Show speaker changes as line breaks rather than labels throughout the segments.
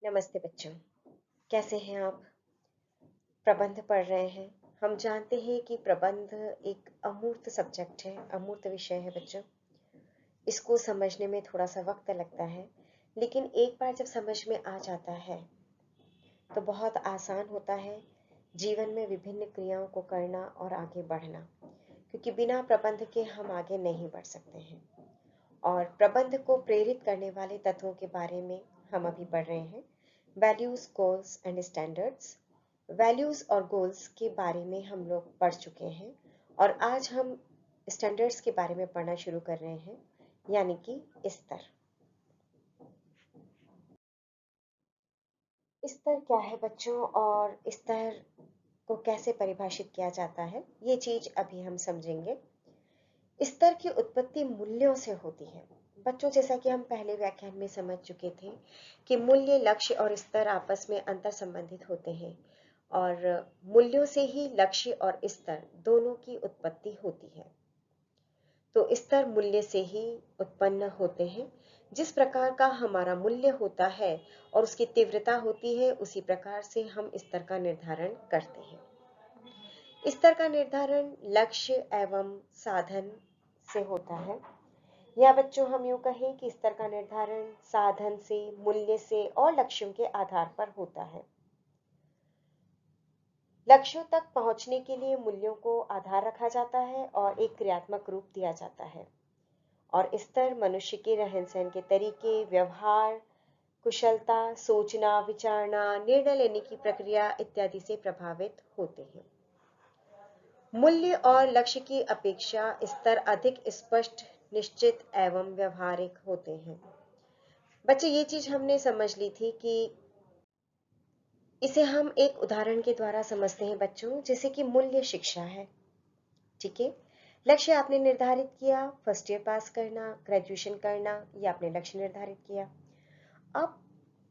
नमस्ते बच्चों। कैसे हैं आप? प्रबंध पढ़ रहे हैं। हम जानते हैं कि प्रबंध एक अमूर्त सब्जेक्ट है, अमूर्त विषय है बच्चों। इसको समझने में थोड़ा सा वक्त लगता है, लेकिन एक बार जब समझ में आ जाता है तो बहुत आसान होता है जीवन में विभिन्न क्रियाओं को करना और आगे बढ़ना, क्योंकि बिना प्रबंध के हम आगे नहीं बढ़ सकते हैं। और प्रबंध को प्रेरित करने वाले तत्वों के बारे में हम अभी पढ़ रहे हैं। Values, goals and standards. Values और गोल्स के बारे में हम लोग पढ़ चुके हैं और आज हम स्टैंडर्ड्स के बारे में पढ़ना शुरू कर रहे हैं, यानी कि स्तर। स्तर क्या है बच्चों, और स्तर को कैसे परिभाषित किया जाता है, ये चीज अभी हम समझेंगे। स्तर की उत्पत्ति मूल्यों से होती है बच्चों, जैसा कि हम पहले व्याख्यान में समझ चुके थे कि मूल्य, लक्ष्य और स्तर आपस में अंतर संबंधित होते हैं और मूल्यों से ही लक्ष्य और स्तर दोनों की उत्पत्ति होती है। तो स्तर मूल्य से ही उत्पन्न होते हैं। जिस प्रकार का हमारा मूल्य होता है और उसकी तीव्रता होती है, उसी प्रकार से हम स्तर का निर्धारण करते हैं। स्तर का निर्धारण लक्ष्य एवं साधन से होता है, या बच्चों हम यूं कहें कि स्तर का निर्धारण साधन से, मूल्य से और लक्ष्यों के आधार पर होता है। लक्ष्यों तक पहुंचने के लिए मूल्यों को आधार रखा जाता है और एक क्रियात्मक रूप दिया जाता है। और स्तर मनुष्य के रहन सहन के तरीके, व्यवहार, कुशलता, सोचना, विचारना, निर्णय लेने की प्रक्रिया इत्यादि से प्रभावित होते हैं। मूल्य और लक्ष्य की अपेक्षा स्तर अधिक स्पष्ट, निश्चित एवं व्यवहारिक होते हैं। बच्चे ये चीज हमने समझ ली थी कि इसे हम एक उदाहरण के द्वारा समझते हैं बच्चों, जैसे कि मूल्य शिक्षा है। ठीक है, लक्ष्य आपने निर्धारित किया, फर्स्ट ईयर पास करना, ग्रेजुएशन करना, ये आपने लक्ष्य निर्धारित किया। अब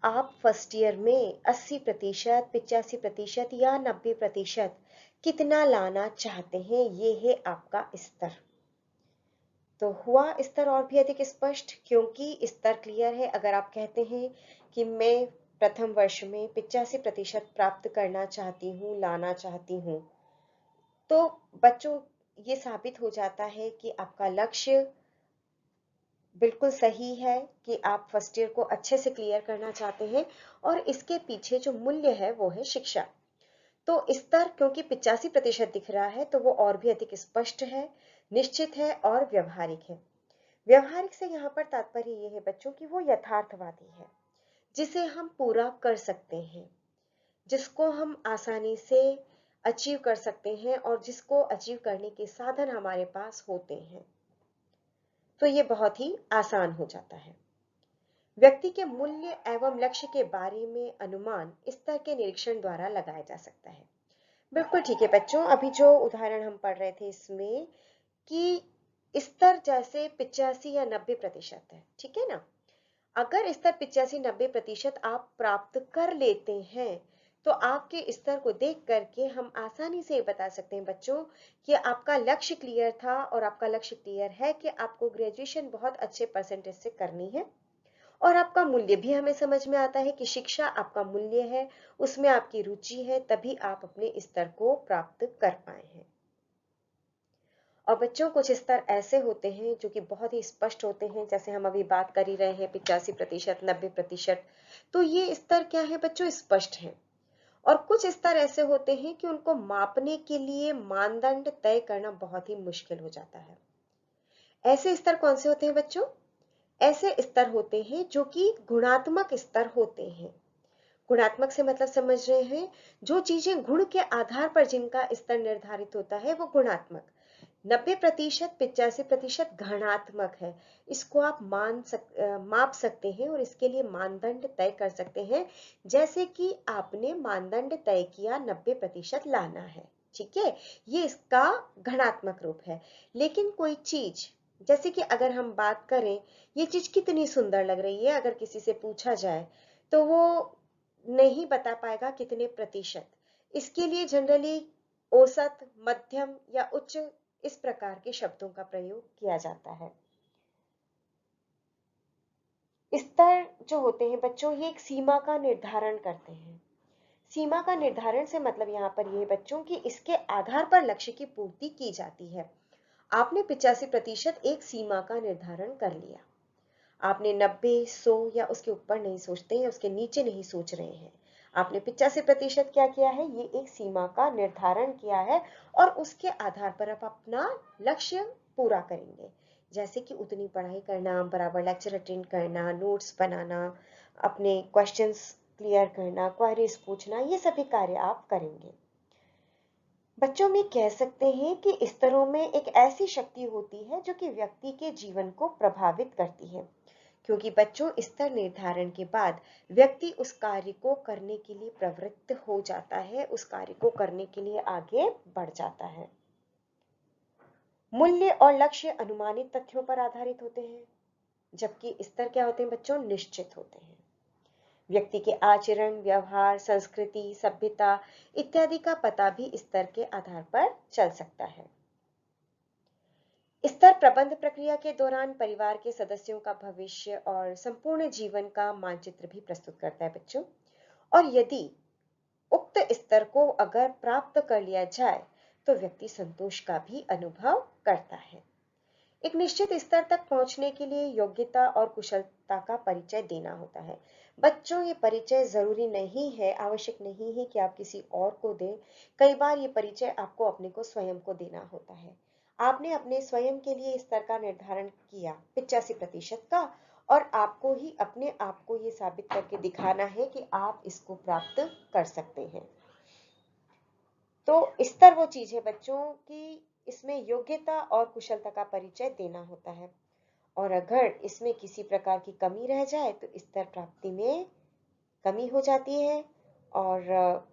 आप फर्स्ट ईयर में 80%, 85% या 90% कितना लाना चाहते हैं, ये है आपका स्तर। तो हुआ स्तर और भी अधिक स्पष्ट, क्योंकि स्तर क्लियर है। अगर आप कहते हैं कि मैं प्रथम वर्ष में 85% प्राप्त करना चाहती हूँ, लाना चाहती हूँ, तो बच्चों ये साबित हो जाता है कि आपका लक्ष्य बिल्कुल सही है कि आप फर्स्ट ईयर को अच्छे से क्लियर करना चाहते हैं, और इसके पीछे जो मूल्य है वो है शिक्षा। तो स्तर क्योंकि 85% दिख रहा है, तो वो और भी अधिक स्पष्ट है, निश्चित है और व्यवहारिक है। व्यवहारिक से यहाँ पर तात्पर्य ये है बच्चों कि वो यथार्थवादी है, जिसे हम पूरा कर सकते हैं, जिसको हम आसानी से अचीव कर सकते हैं और जिसको अचीव करने के साधन हमारे पास होते हैं। तो ये बहुत ही आसान हो जाता है। व्यक्ति के मूल्य एवं लक्ष्य के बारे में अनुमान स्तर के निरीक्षण द्वारा लगाया जा सकता है। बिल्कुल ठीक है बच्चों, अभी जो उदाहरण हम पढ़ रहे थे इसमें कि स्तर जैसे 85 या 90% है, ठीक है ना। अगर स्तर 85-90% आप प्राप्त कर लेते हैं, तो आपके स्तर को देख करके हम आसानी से बता सकते हैं बच्चों कि आपका लक्ष्य क्लियर था, और आपका लक्ष्य क्लियर है कि आपको ग्रेजुएशन बहुत अच्छे परसेंटेज से करनी है। और आपका मूल्य भी हमें समझ में आता है कि शिक्षा आपका मूल्य है, उसमें आपकी रुचि है, तभी आप अपने स्तर को प्राप्त कर पाए हैं। और बच्चों कुछ स्तर ऐसे होते हैं जो कि बहुत ही स्पष्ट होते हैं, जैसे हम अभी बात कर ही रहे हैं 85%, 90%। तो ये स्तर क्या है बच्चों, स्पष्ट है। और कुछ स्तर ऐसे होते हैं कि उनको मापने के लिए मानदंड तय करना बहुत ही मुश्किल हो जाता है। ऐसे स्तर कौन से होते हैं बच्चों? ऐसे स्तर होते हैं जो कि गुणात्मक स्तर होते हैं। गुणात्मक से मतलब समझ रहे हैं, जो चीजें गुण के आधार पर जिनका स्तर निर्धारित होता है वो गुणात्मक। 90%, 85% घनात्मक है। इसको आप माप सकते हैं और इसके लिए मानदंड तय कर सकते हैं, जैसे कि आपने मानदंड तय किया 90% लाना है, ठीक है, ये इसका घनात्मक रूप है। लेकिन कोई चीज, जैसे कि अगर हम बात करें ये चीज कितनी सुंदर लग रही है, अगर किसी से पूछा जाए तो वो नहीं बता पाएगा कितने प्रतिशत। इसके लिए जनरली औसत, मध्यम या उच्च, इस प्रकार के शब्दों का प्रयोग किया जाता है। स्तर जो होते हैं बच्चों, ये एक सीमा का निर्धारण करते हैं। सीमा का निर्धारण से मतलब यहाँ पर ये बच्चों कि इसके आधार पर लक्ष्य की पूर्ति की जाती है। आपने 85% एक सीमा का निर्धारण कर लिया। आपने 90, 100 या उसके ऊपर नहीं सोचते हैं, उसके नीचे नहीं सोच रहे हैं। आपने 85% क्या किया है, ये एक सीमा का निर्धारण किया है और उसके आधार पर आप अपना लक्ष्य पूरा करेंगे। जैसे कि उतनी पढ़ाई करना, बराबर लेक्चर अटेंड करना, नोट्स बनाना, अपने क्वेश्चंस क्लियर करना, क्वेरीज पूछना, ये सभी कार्य आप करेंगे। बच्चों में कह सकते हैं कि स्तरों में एक ऐसी शक्ति होती है जो कि व्यक्ति के जीवन को प्रभावित करती है, क्योंकि बच्चों स्तर निर्धारण के बाद व्यक्ति उस कार्य को करने के लिए प्रवृत्त हो जाता है, उस कार्य को करने के लिए आगे बढ़ जाता है। मूल्य और लक्ष्य अनुमानित तथ्यों पर आधारित होते हैं, जबकि स्तर क्या होते हैं बच्चों, निश्चित होते हैं। व्यक्ति के आचरण, व्यवहार, संस्कृति, सभ्यता इत्यादि का पता भी स्तर के आधार पर चल सकता है। स्तर प्रबंध प्रक्रिया के दौरान परिवार के सदस्यों का भविष्य और संपूर्ण जीवन का मानचित्र भी प्रस्तुत करता है बच्चों। और यदि उक्त स्तर को अगर प्राप्त कर लिया जाए तो व्यक्ति संतोष का भी अनुभव करता है। एक निश्चित स्तर तक पहुंचने के लिए योग्यता और कुशलता का परिचय देना होता है। बच्चों, ये परिचय जरूरी नहीं है, आवश्यक नहीं है कि आप किसी और को दें। कई बार ये परिचय आपको अपने को स्वयं को देना होता है। आपने अपने स्वयं के लिए स्तर का निर्धारण किया 85% का, और आपको ही अपने आप को ये साबित करके दिखाना है कि आप इसको प्राप्त कर सकते हैं। तो स्तर वो चीज है बच्चों की इसमें योग्यता और कुशलता का परिचय देना होता है, और अगर इसमें किसी प्रकार की कमी रह जाए तो स्तर प्राप्ति में कमी हो जाती है, और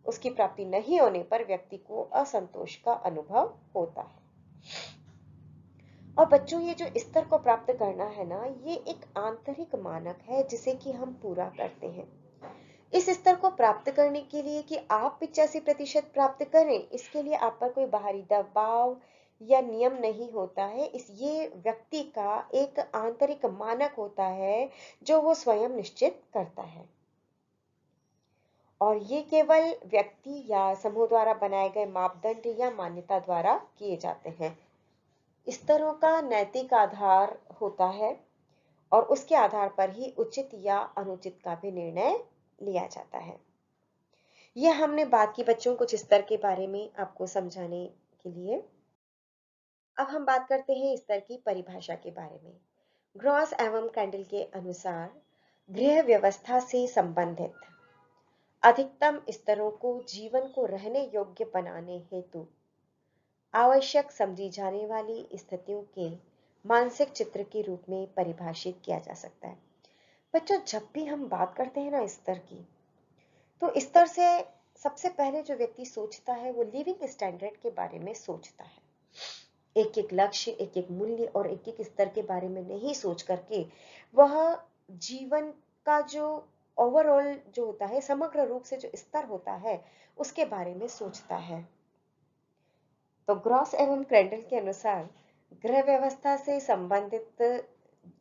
उसकी प्राप्ति नहीं होने पर व्यक्ति को असंतोष का अनुभव होता है। और बच्चों, ये जो स्तर को प्राप्त करना है ना, ये एक आंतरिक मानक है जिसे कि हम पूरा करते हैं। इस स्तर को प्राप्त करने के लिए कि आप 85% प्राप्त करें, इसके लिए आप पर कोई बाहरी दबाव या नियम नहीं होता है। ये व्यक्ति का एक आंतरिक मानक होता है जो वो स्वयं निश्चित करता है, और ये केवल व्यक्ति या समूह द्वारा बनाए गए मापदंड या मान्यता द्वारा किए जाते हैं। स्तरों का नैतिक आधार होता है और उसके आधार पर ही उचित या अनुचित का भी निर्णय लिया जाता है। यह हमने बात की बच्चों कुछ स्तर के बारे में आपको समझाने के लिए। अब हम बात करते हैं स्तर की परिभाषा के बारे में। ग्रॉस एवं कैंडल के अनुसार गृह व्यवस्था से संबंधित अधिकतम स्तरों को जीवन को रहने योग्य बनाने हेतु आवश्यक समझी जाने वाली स्थितियों के मानसिक चित्र के रूप में परिभाषित किया जा सकता है। बच्चों, जब भी हम बात करते हैं ना स्तर की, तो स्तर से सबसे पहले जो व्यक्ति सोचता है वो लिविंग स्टैंडर्ड के बारे में सोचता है। एक एक लक्ष्य, एक एक मूल्य और एक एक स्तर के बारे में नहीं सोच करके वह जीवन का जो ओवरऑल जो होता है, समग्र रूप से जो स्तर होता है, उसके बारे में सोचता है। तो ग्रॉस एवं क्रेंडल के अनुसार गृह व्यवस्था से संबंधित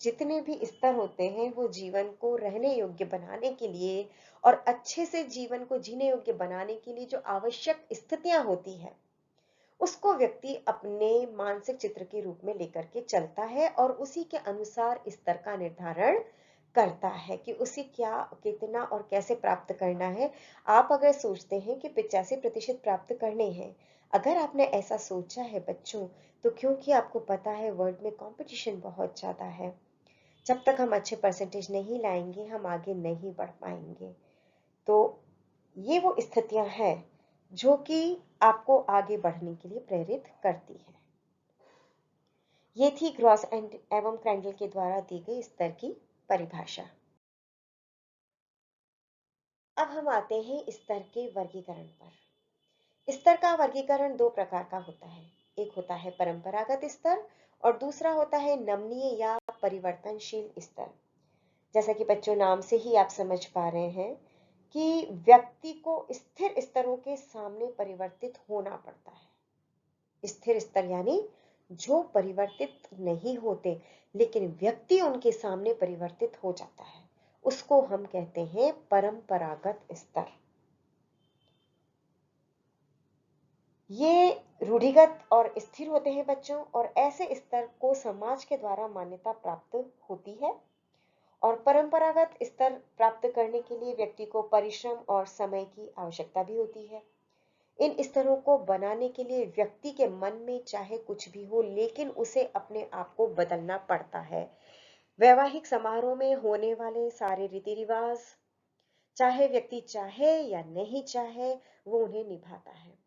जितने भी स्तर होते हैं वो जीवन को रहने योग्य बनाने के लिए और अच्छे से जीवन को जीने योग्य बनाने के लिए जो आवश्यक स्थितियां होती है, उसको व्यक्ति अपने मानसिक चित्र के रूप में लेकर के चलता है और उसी के अनुसार स्तर का निर्धारण करता है कि उसे क्या, कितना और कैसे प्राप्त करना है। आप अगर सोचते हैं कि 85% प्राप्त करने हैं, अगर आपने ऐसा सोचा है बच्चों, तो क्योंकि आपको पता है वर्ल्ड में कंपटीशन बहुत ज्यादा है, जब तक हम अच्छे परसेंटेज नहीं लाएंगे हम आगे नहीं बढ़ पाएंगे। तो ये वो स्थितियां हैं जो कि आपको आगे बढ़ने के लिए प्रेरित करती है। ये थी ग्रॉस एवं क्रेंडल के द्वारा दी गई स्तर की परिभाषा। अब हम आते हैं स्तर के वर्गीकरण पर। स्तर का वर्गीकरण दो प्रकार का होता है। एक होता है परंपरागत स्तर और दूसरा होता है नमनीय या परिवर्तनशील स्तर। जैसा कि बच्चों नाम से ही आप समझ पा रहे हैं कि व्यक्ति को स्थिर स्तरों के सामने परिवर्तित होना पड़ता है। स्थिर स्तर यानी जो परिवर्तित नहीं होते, लेकिन व्यक्ति उनके सामने परिवर्तित हो जाता है, उसको हम कहते हैं परंपरागत स्तर। ये रूढ़िगत और स्थिर होते हैं बच्चों, और ऐसे स्तर को समाज के द्वारा मान्यता प्राप्त होती है। और परंपरागत स्तर प्राप्त करने के लिए व्यक्ति को परिश्रम और समय की आवश्यकता भी होती है। इन स्तरों को बनाने के लिए व्यक्ति के मन में चाहे कुछ भी हो, लेकिन उसे अपने आप को बदलना पड़ता है। वैवाहिक समारोह में होने वाले सारे रीति रिवाज, चाहे व्यक्ति चाहे या नहीं चाहे, वो उन्हें निभाता है।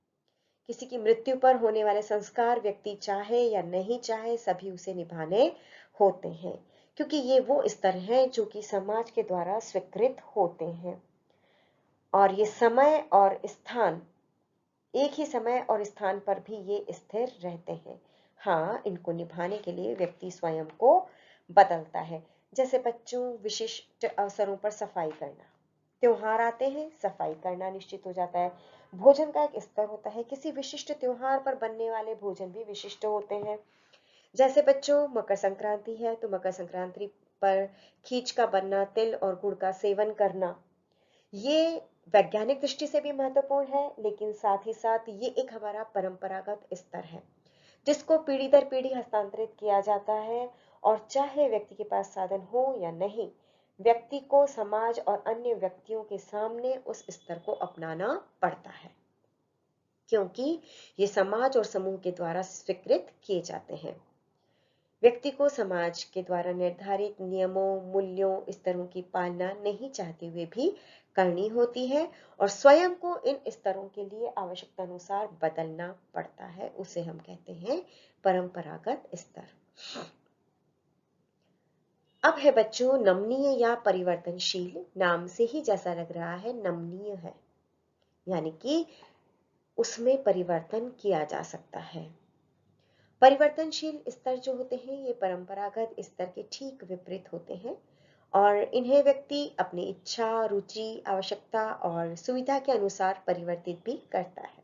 किसी की मृत्यु पर होने वाले संस्कार व्यक्ति चाहे या नहीं चाहे सभी उसे निभाने होते हैं, क्योंकि ये वो स्तर हैं जो कि समाज के द्वारा स्वीकृत होते हैं। और ये समय और स्थान, एक ही समय और स्थान पर भी ये स्थिर रहते हैं। हाँ, इनको निभाने के लिए व्यक्ति स्वयं को बदलता है। जैसे बच्चों, विशिष्ट अवसरों पर सफाई करना, त्योहार आते हैं, सफाई करना निश्चित हो जाता है। भोजन का एक स्तर होता है, किसी विशिष्ट त्योहार पर बनने वाले भोजन भी विशिष्ट होते हैं। जैसे बच्चों, मकर संक्रांति है तो मकर संक्रांति पर खीच का बनना, तिल और गुड़ का सेवन करना, ये वैज्ञानिक दृष्टि से भी महत्वपूर्ण है, लेकिन साथ ही साथ ये एक हमारा परंपरागत स्तर है जिसको पीढ़ी दर पीढ़ी हस्तांतरित किया जाता है। और चाहे व्यक्ति के पास साधन हो या नहीं, व्यक्ति को समाज और अन्य व्यक्तियों के सामने उस स्तर को अपनाना पड़ता है, क्योंकि ये समाज और समूह के द्वारा स्वीकृत किए जाते हैं। व्यक्ति को समाज के द्वारा निर्धारित नियमों, मूल्यों, स्तरों की पालना नहीं चाहते हुए भी करनी होती है, और स्वयं को इन स्तरों के लिए आवश्यकता अनुसार बदलना पड़ता है। उसे हम कहते हैं परंपरागत स्तर। अब है बच्चों नमनीय या परिवर्तनशील। नाम से ही जैसा लग रहा है, नमनीय है, यानी कि उसमें परिवर्तन किया जा सकता है। परिवर्तनशील स्तर जो होते हैं, ये परंपरागत स्तर के ठीक विपरीत होते हैं, और इन्हें व्यक्ति अपनी इच्छा, रुचि, आवश्यकता और सुविधा के अनुसार परिवर्तित भी करता है।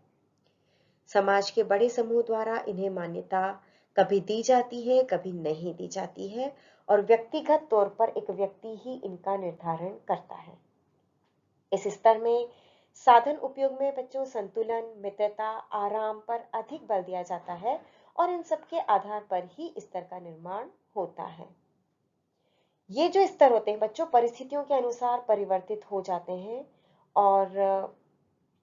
समाज के बड़े समूह द्वारा इन्हें मान्यता कभी दी जाती है, कभी नहीं दी जाती है, और व्यक्तिगत तौर पर एक व्यक्ति ही इनका निर्धारण करता है। इस स्तर में साधन उपयोग में बच्चों संतुलन, मित्रता, आराम पर अधिक बल दिया जाता है, और इन सब के आधार पर ही स्तर का निर्माण होता है। ये जो स्तर होते हैं बच्चों, परिस्थितियों के अनुसार परिवर्तित हो जाते हैं, और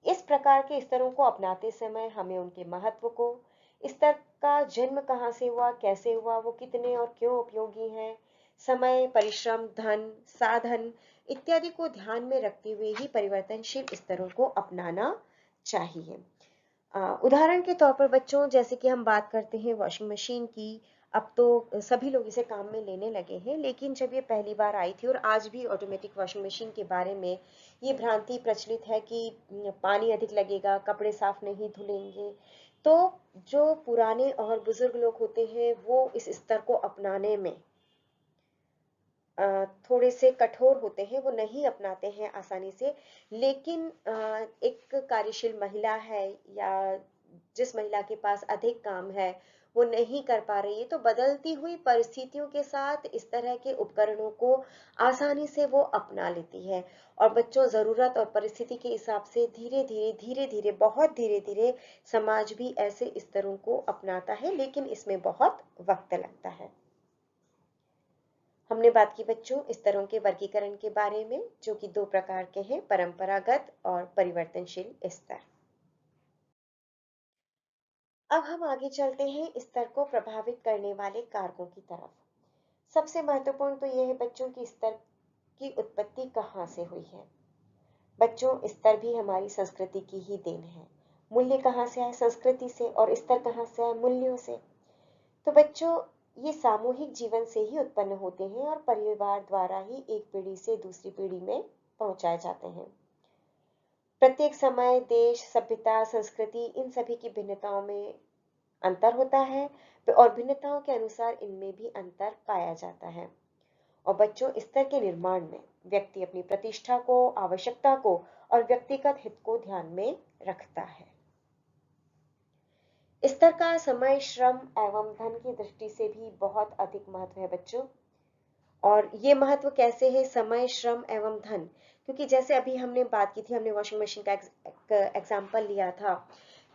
इस प्रकार के स्तरों को अपनाते समय हमें उनके महत्व को, स्तर का जन्म कहाँ से हुआ, कैसे हुआ, वो कितने और क्यों उपयोगी हैं, समय, परिश्रम, धन, साधन इत्यादि को ध्यान में रखते हुए ही परिवर्तनशील स्तरों को अपनाना चाहिए। उदाहरण के तौर पर बच्चों, जैसे कि हम बात करते हैं वॉशिंग मशीन की, अब तो सभी लोग इसे काम में लेने लगे हैं, लेकिन जब ये पहली बार आई थी, और आज भी ऑटोमेटिक वॉशिंग मशीन के बारे में ये भ्रांति प्रचलित है कि पानी अधिक लगेगा, कपड़े साफ नहीं धुलेंगे, तो जो पुराने और बुजुर्ग लोग होते हैं वो इस स्तर को अपनाने में थोड़े से कठोर होते हैं, वो नहीं अपनाते हैं आसानी से। लेकिन एक कार्यशील महिला है, या जिस महिला के पास अधिक काम है, वो नहीं कर पा रही है, तो बदलती हुई परिस्थितियों के साथ इस तरह के उपकरणों को आसानी से वो अपना लेती है। और बच्चों, जरूरत और परिस्थिति के हिसाब से धीरे धीरे बहुत धीरे धीरे समाज भी ऐसे स्तरों को अपनाता है, लेकिन इसमें बहुत वक्त लगता है। हमने बात की बच्चों स्तरों के वर्गीकरण के बारे में, जो कि दो प्रकार के हैं, परंपरागत और परिवर्तनशील स्तर। अब हम आगे चलते हैं स्तर को प्रभावित करने वाले कारकों की तरफ। सबसे महत्वपूर्ण तो यह है बच्चों की स्तर की उत्पत्ति कहाँ से हुई है। बच्चों, स्तर भी हमारी संस्कृति की ही देन है। मूल्य कहाँ से आए? संस्कृति से। और स्तर कहाँ से आए? मूल्यों से। तो बच्चों, ये सामूहिक जीवन से ही उत्पन्न होते हैं, और परिवार द्वारा ही एक पीढ़ी से दूसरी पीढ़ी में पहुंचाए जाते हैं। प्रत्येक समय, देश, सभ्यता, संस्कृति, इन सभी की भिन्नताओं में अंतर होता है, और भिन्नताओं के अनुसार इनमें भी अंतर पाया जाता है। और बच्चों, स्तर के निर्माण में व्यक्ति अपनी प्रतिष्ठा को, आवश्यकता को और व्यक्तिगत हित को ध्यान में रखता है। स्तर का समय, श्रम एवं धन की दृष्टि से भी बहुत अधिक महत्व है बच्चों। और ये महत्व कैसे है, समय, श्रम एवं धन? क्योंकि जैसे अभी हमने बात की थी, हमने वॉशिंग मशीन का एग्जाम्पल लिया था,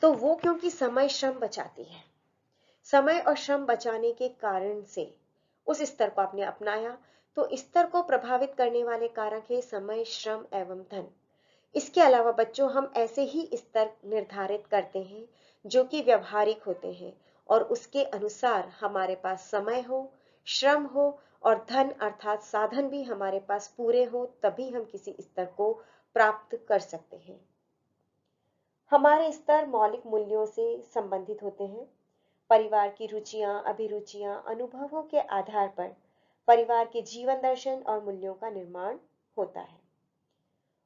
तो वो क्योंकि समय श्रम बचाती है, समय और श्रम बचाने के कारण से उस स्तर को आपने अपनाया। तो स्तर को प्रभावित करने वाले कारक है समय, श्रम एवं धन। इसके अलावा बच्चों हम ऐसे ही स्तर निर्धारित करते हैं जो कि व्यवहारिक होते हैं, और उसके अनुसार हमारे पास समय हो, श्रम हो और धन अर्थात साधन भी हमारे पास पूरे हो, तभी हम किसी स्तर को प्राप्त कर सकते हैं। हमारे स्तर मौलिक मूल्यों से संबंधित होते हैं। परिवार की रुचियां, अभिरुचियां, अनुभवों के आधार पर परिवार के जीवन दर्शन और मूल्यों का निर्माण होता है।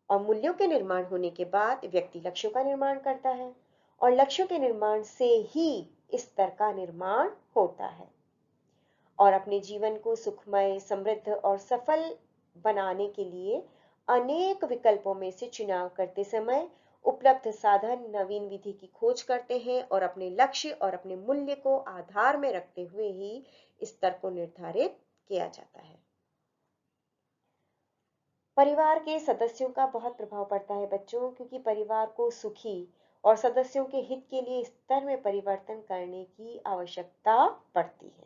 और मूल्यों के निर्माण होने के बाद व्यक्ति लक्ष्यों का निर्माण करता है, और लक्ष्यों के निर्माण से ही स्तर का निर्माण होता है। और अपने जीवन को सुखमय, समृद्ध और सफल बनाने के लिए अनेक विकल्पों में से चुनाव करते समय उपलब्ध साधन, नवीन विधि की खोज करते हैं, और अपने लक्ष्य और अपने मूल्य को आधार में रखते हुए ही स्तर को निर्धारित किया जाता है। परिवार के सदस्यों का बहुत प्रभाव पड़ता है बच्चों, क्योंकि परिवार को सुखी और सदस्यों के हित के लिए स्तर में परिवर्तन करने की आवश्यकता पड़ती है।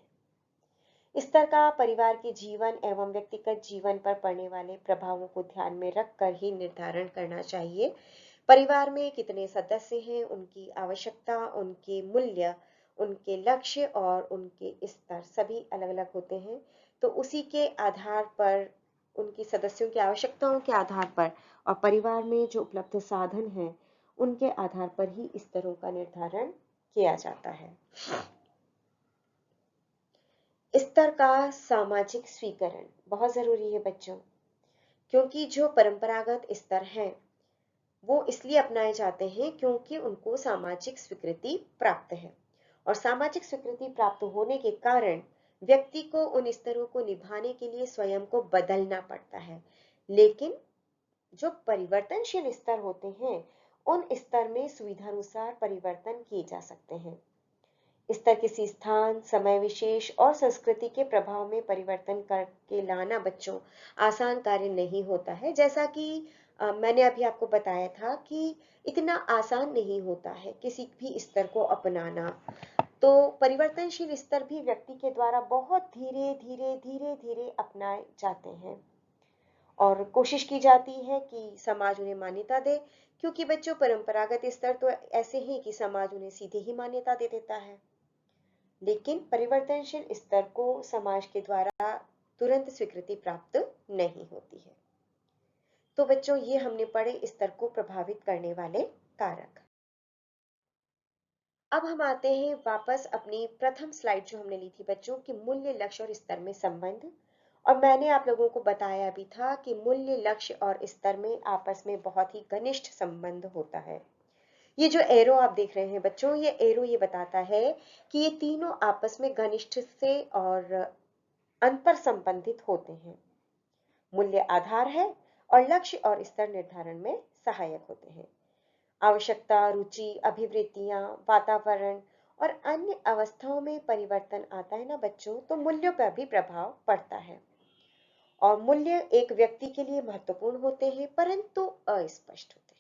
स्तर का परिवार के जीवन एवं व्यक्तिगत जीवन पर पड़ने वाले प्रभावों को ध्यान में रखकर ही निर्धारण करना चाहिए। परिवार में कितने सदस्य हैं, उनकी आवश्यकता, उनके मूल्य, उनके लक्ष्य और उनके स्तर सभी अलग अलग होते हैं। तो उसी के आधार पर, उनकी सदस्यों की आवश्यकताओं के आधार पर और परिवार में जो उपलब्ध साधन हैं उनके आधार पर ही स्तरों का निर्धारण किया जाता है। स्तर का सामाजिक स्वीकरण बहुत जरूरी है बच्चों, क्योंकि जो परंपरागत स्तर हैं वो इसलिए अपनाए जाते हैं क्योंकि उनको सामाजिक स्वीकृति प्राप्त है, और सामाजिक स्वीकृति प्राप्त होने के कारण व्यक्ति को उन स्तरों को निभाने के लिए स्वयं को बदलना पड़ता है। लेकिन जो परिवर्तनशील स्तर होते हैं उन स्तर में सुविधानुसार परिवर्तन किए जा सकते हैं। स्तर किसी स्थान, समय विशेष और संस्कृति के प्रभाव में परिवर्तन करके लाना बच्चों आसान कार्य नहीं होता है। जैसा कि मैंने अभी आपको बताया था कि इतना आसान नहीं होता है किसी भी स्तर को अपनाना। तो परिवर्तनशील स्तर भी व्यक्ति के द्वारा बहुत धीरे धीरे धीरे धीरे अपनाए जाते हैं, और कोशिश की जाती है कि समाज उन्हें मान्यता दे, क्योंकि बच्चों परंपरागत स्तर तो ऐसे ही कि समाज उन्हें सीधे ही मान्यता दे देता है। लेकिन परिवर्तनशील स्तर को समाज के द्वारा तुरंत स्वीकृति प्राप्त नहीं होती है। तो बच्चों ये हमने पढ़े स्तर को प्रभावित करने वाले कारक। अब हम आते हैं वापस अपनी प्रथम स्लाइड जो हमने ली थी बच्चों की, मूल्य, लक्ष्य और स्तर में संबंध। और मैंने आप लोगों को बताया भी था कि मूल्य, लक्ष्य और स्तर में आपस में बहुत ही घनिष्ठ संबंध होता है। ये जो एरो आप देख रहे हैं बच्चों, ये एरो ये बताता है कि ये तीनों आपस में घनिष्ठ से और अंतर संबंधित होते हैं। मूल्य आधार है और लक्ष्य और स्तर निर्धारण में सहायक होते हैं। आवश्यकता, रुचि, अभिवृत्तियां, वातावरण और अन्य अवस्थाओं में परिवर्तन आता है ना बच्चों, तो मूल्यों पर भी प्रभाव पड़ता है। और मूल्य एक व्यक्ति के लिए महत्वपूर्ण होते हैं परंतु अस्पष्ट होते हैं।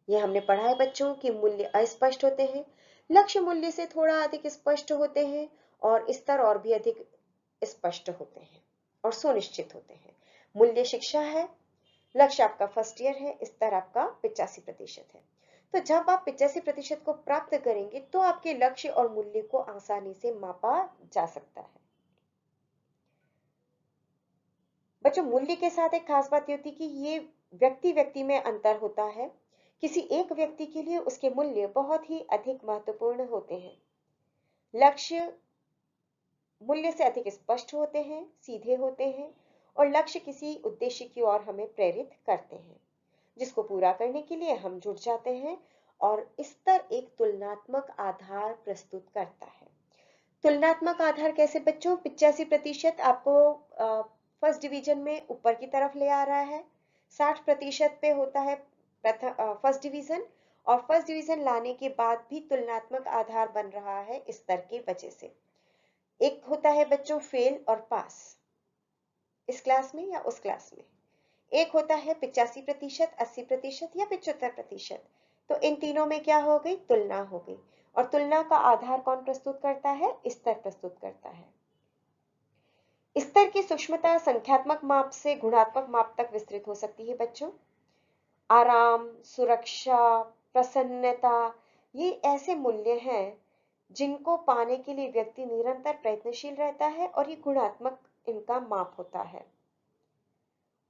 ये हमने पढ़ा है बच्चों कि मूल्य अस्पष्ट होते हैं, लक्ष्य मूल्य से थोड़ा अधिक स्पष्ट होते हैं, और स्तर और भी अधिक स्पष्ट होते हैं और सुनिश्चित होते हैं। मूल्य शिक्षा है, लक्ष्य आपका फर्स्ट ईयर है, स्तर आपका 85% है। तो जब आप 85% को प्राप्त करेंगे तो आपके लक्ष्य और मूल्य को आसानी से मापा जा सकता है। बच्चों मूल्य के साथ एक खास बात ये होती है कि ये व्यक्ति व्यक्ति में अंतर होता है। किसी एक व्यक्ति के लिए उसके मूल्य बहुत ही अधिक महत्वपूर्ण होते हैं। लक्ष्य मूल्य से अधिक स्पष्ट होते हैं, सीधे होते हैं, और लक्ष्य किसी उद्देश्य की ओर हमें प्रेरित करते हैं, जिसको पूरा करने के लिए हम जुट जाते हैं। और स्तर एक तुलनात्मक आधार प्रस्तुत करता है। तुलनात्मक आधार कैसे बच्चों? 85% आपको फर्स्ट डिवीजन में ऊपर की तरफ ले आ रहा है, 60% पे होता है फर्स्ट डिवीजन, और फर्स्ट डिवीजन लाने के बाद भी तुलनात्मक आधार बन रहा है स्तर के वजह से। एक होता है बच्चों फेल और पास, इस क्लास में या उस क्लास में। एक होता है 85%, 80% या 75%। तो इन तीनों में क्या हो गई, तुलना हो गई। और तुलना का आधार कौन प्रस्तुत करता है, स्तर प्रस्तुत करता है। स्तर की सूक्ष्मता संख्यात्मक माप से गुणात्मक माप तक विस्तृत हो सकती है बच्चों। आराम, सुरक्षा, प्रसन्नता, ये ऐसे मूल्य हैं जिनको पाने के लिए व्यक्ति निरंतर प्रयत्नशील रहता है और ये गुणात्मक इनका माप होता है।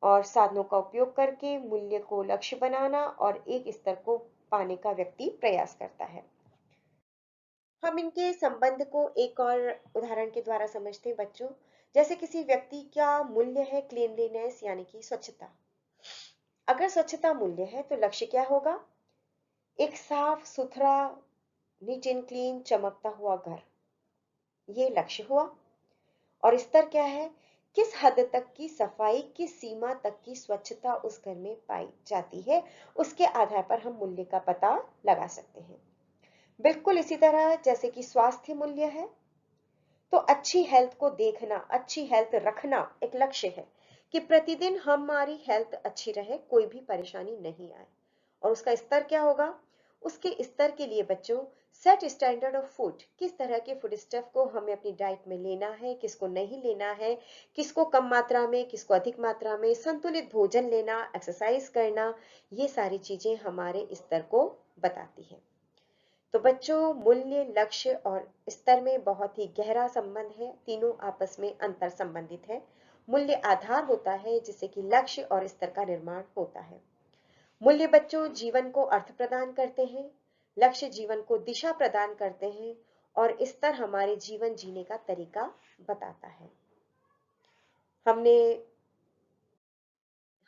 और साधनों का उपयोग करके मूल्य को लक्ष्य बनाना और एक स्तर को पाने का व्यक्ति प्रयास करता है। हम इनके संबंध को एक और उदाहरण के द्वारा समझते हैं बच्चों। जैसे किसी व्यक्ति का मूल्य है क्लीनलीनेस यानी कि स्वच्छता। अगर स्वच्छता मूल्य है तो लक्ष्य क्या होगा, एक साफ सुथरा, नीट एंड क्लीन, चमकता हुआ घर, ये लक्ष्य हुआ। और स्तर क्या है, किस हद तक की सफाई, किस सीमा तक की स्वच्छता उस घर में पाई जाती है, उसके आधार पर हम मूल्य का पता लगा सकते हैं। बिल्कुल इसी तरह जैसे कि स्वास्थ्य मूल्य है, तो अच्छी हेल्थ को देखना, अच्छी हेल्थ रखना एक लक्ष्य है कि प्रतिदिन हमारी हेल्थ अच्छी रहे, कोई भी परेशानी नहीं आए। और उसका स्तर क्या होगा, उसके स्तर के लिए बच्चों सेट स्टैंडर्ड ऑफ फूड, किस तरह के फूड स्टफ को हमें अपनी डाइट में लेना है, किसको नहीं लेना है, किसको कम मात्रा में, किसको अधिक मात्रा में, संतुलित भोजन लेना, एक्सरसाइज करना, ये सारी चीजें हमारे स्तर को बताती हैं। तो बच्चों मूल्य, लक्ष्य और स्तर में बहुत ही गहरा संबंध है, तीनों आपस में अंतर संबंधित है। मूल्य आधार होता है जिससे कि लक्ष्य और स्तर का निर्माण होता है। मूल्य बच्चों जीवन को अर्थ प्रदान करते हैं, लक्ष्य जीवन को दिशा प्रदान करते हैं और स्तर हमारे जीवन जीने का तरीका बताता है। हमने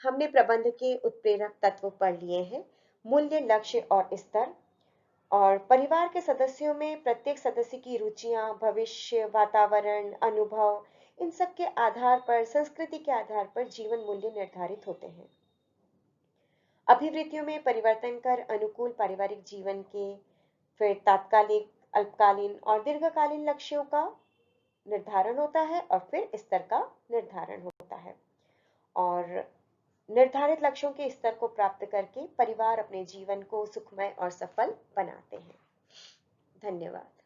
हमने प्रबंध के उत्प्रेरक तत्व पढ़ लिए हैं, मूल्य, लक्ष्य और स्तर। और परिवार के सदस्यों में प्रत्येक सदस्य की रुचियां, भविष्य, वातावरण, अनुभव, इन सब के आधार पर, संस्कृति के आधार पर जीवन मूल्य निर्धारित होते हैं। अभिवृत्तियों में परिवर्तन कर अनुकूल पारिवारिक जीवन के फिर तात्कालिक, अल्पकालीन और दीर्घकालीन लक्ष्यों का निर्धारण होता है और फिर स्तर का निर्धारण होता है। और निर्धारित लक्ष्यों के स्तर को प्राप्त करके परिवार अपने जीवन को सुखमय और सफल बनाते हैं। धन्यवाद।